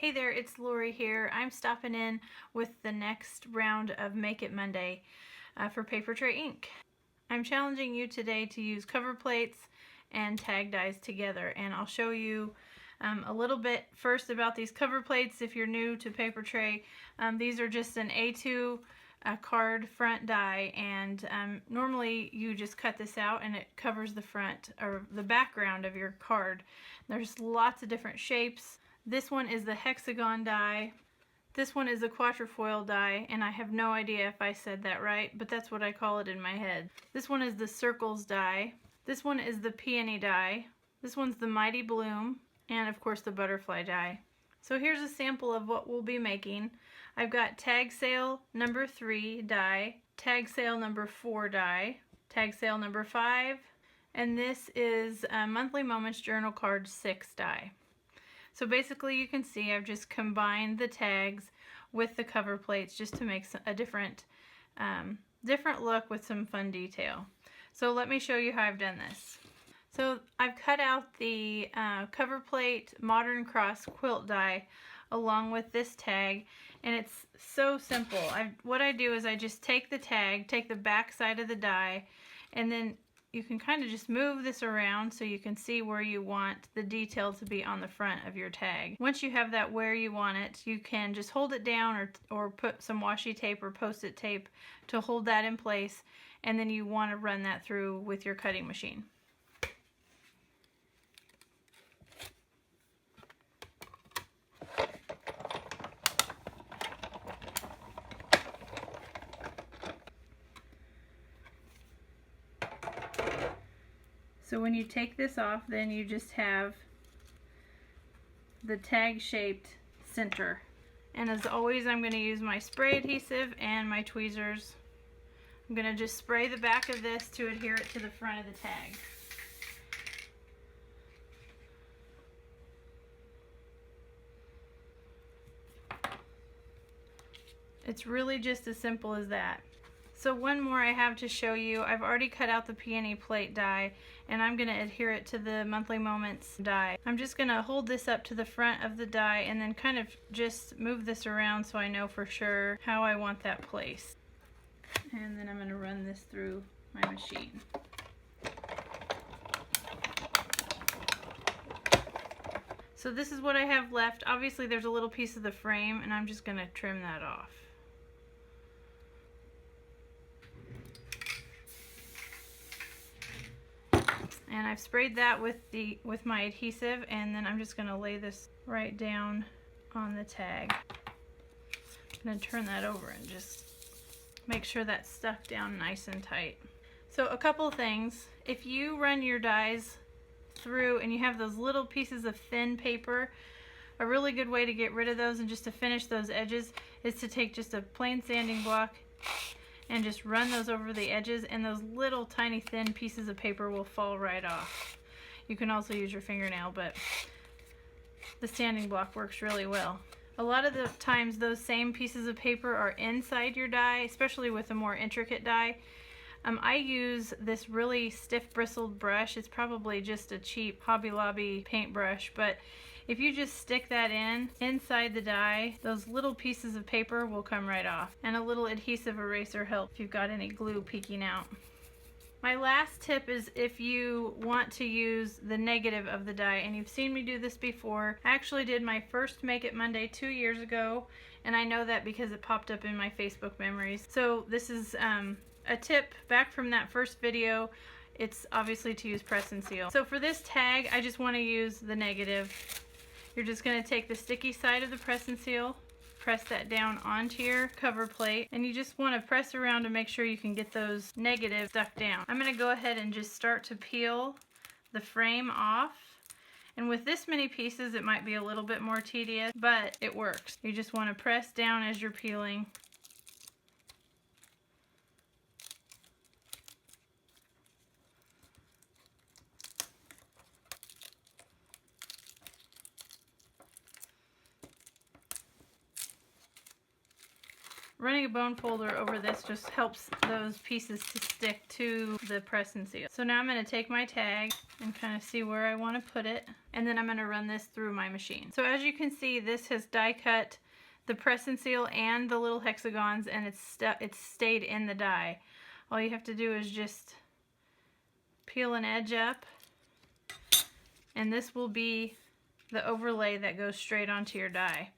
Hey there, it's Lori here. I'm stopping in with the next round of Make It Monday for Paper Tray Ink. I'm challenging you today to use cover plates and tag dies together, and I'll show you a little bit first about these cover plates if you're new to Paper Tray. These are just an A2 card front die, and normally you just cut this out and it covers the front or the background of your card. There's lots of different shapes. This one is the hexagon die. This one is a quatrefoil die, and I have no idea if I said that right, but that's what I call it in my head. This one is the circles die. This one is the peony die. This one's the mighty bloom, and of course the butterfly die. So here's a sample of what we'll be making. I've got tag sale number 3 die, tag sale number 4 die, tag sale number 5, and this is Monthly Moments Journal Card 6 die. So basically you can see I've just combined the tags with the cover plates just to make a different look with some fun detail. So let me show you how I've done this. So I've cut out the cover plate Modern Cross quilt die along with this tag, and it's so simple. What I do is I just take the tag, take the back side of the die, and then you can kind of just move this around so you can see where you want the detail to be on the front of your tag. Once you have that where you want it, you can just hold it down or put some washi tape or post-it tape to hold that in place, and then you want to run that through with your cutting machine. So when you take this off, then you just have the tag-shaped center. And as always, I'm going to use my spray adhesive and my tweezers. I'm going to just spray the back of this to adhere it to the front of the tag. It's really just as simple as that. So one more I have to show you. I've already cut out the peony plate die, and I'm going to adhere it to the Monthly Moments die. I'm just going to hold this up to the front of the die and then kind of just move this around so I know for sure how I want that placed. And then I'm going to run this through my machine. So this is what I have left. Obviously there's a little piece of the frame, and I'm just going to trim that off. And I've sprayed that with my adhesive, and then I'm just going to lay this right down on the tag. I'm going to turn that over and just make sure that's stuck down nice and tight. So a couple things. If you run your dies through and you have those little pieces of thin paper, a really good way to get rid of those and just to finish those edges is to take just a plain sanding block and just run those over the edges, and those little tiny thin pieces of paper will fall right off. You can also use your fingernail, but the sanding block works really well. A lot of the times those same pieces of paper are inside your die, especially with a more intricate die. I use this really stiff bristled brush. It's probably just a cheap Hobby Lobby paintbrush, but if you just stick that inside the die, those little pieces of paper will come right off. And a little adhesive eraser helps if you've got any glue peeking out. My last tip is if you want to use the negative of the die, and you've seen me do this before. I actually did my first Make It Monday 2 years ago, and I know that because it popped up in my Facebook memories. So this is a tip back from that first video. It's obviously to use press and seal. So for this tag, I just want to use the negative. You're just going to take the sticky side of the press and seal, press that down onto your cover plate, and you just want to press around to make sure you can get those negatives stuck down. I'm going to go ahead and just start to peel the frame off. And with this many pieces, it might be a little bit more tedious, but it works. You just want to press down as you're peeling. Running a bone folder over this just helps those pieces to stick to the press and seal. So now I'm going to take my tag and kind of see where I want to put it. and then I'm going to run this through my machine. So as you can see, this has die cut the press and seal and the little hexagons, and it's stayed in the die. All you have to do is just peel an edge up, and this will be the overlay that goes straight onto your die.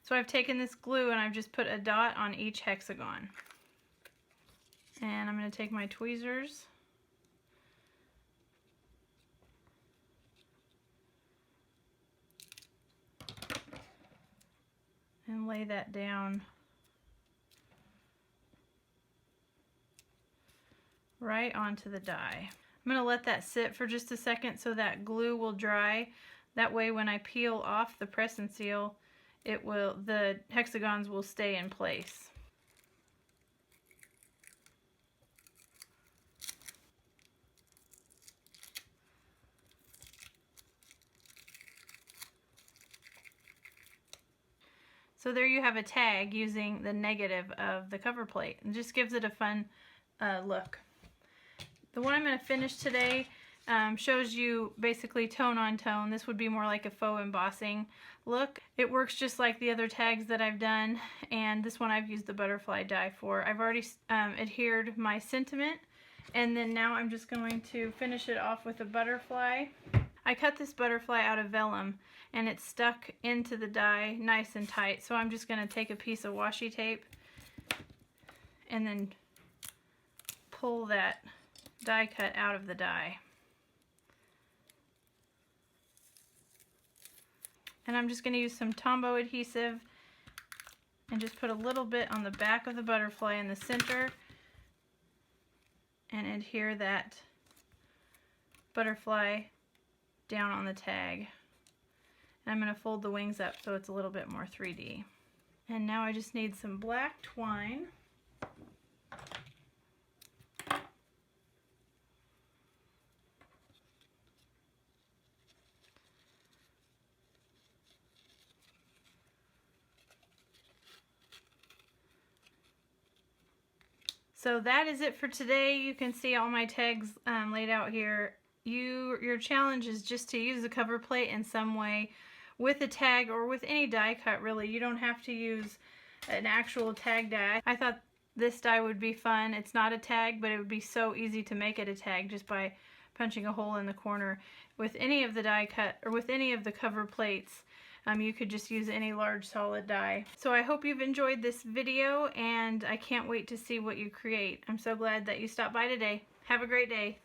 So I've taken this glue and I've just put a dot on each hexagon. And I'm going to take my tweezers and lay that down right onto the die. I'm going to let that sit for just a second so that glue will dry. That way when I peel off the press and seal, the hexagons will stay in place. So there you have a tag using the negative of the cover plate. It just gives it a fun look. The one I'm going to finish today shows you basically tone on tone. This would be more like a faux embossing look. It works just like the other tags that I've done, and this one I've used the butterfly die for. I've already adhered my sentiment, and then now I'm just going to finish it off with a butterfly. I cut this butterfly out of vellum, and it's stuck into the die nice and tight, so I'm just going to take a piece of washi tape and then pull that die cut out of the die. And I'm just going to use some Tombow adhesive and just put a little bit on the back of the butterfly in the center and adhere that butterfly down on the tag. And I'm going to fold the wings up so it's a little bit more 3D. And now I just need some black twine. So that is it for today. You can see all my tags laid out here. Your challenge is just to use the cover plate in some way with a tag or with any die cut, really. You don't have to use an actual tag die. I thought this die would be fun. It's not a tag, but it would be so easy to make it a tag just by punching a hole in the corner. With any of the die cut or with any of the cover plates, you could just use any large solid die. So I hope you've enjoyed this video, and I can't wait to see what you create. I'm so glad that you stopped by today. Have a great day.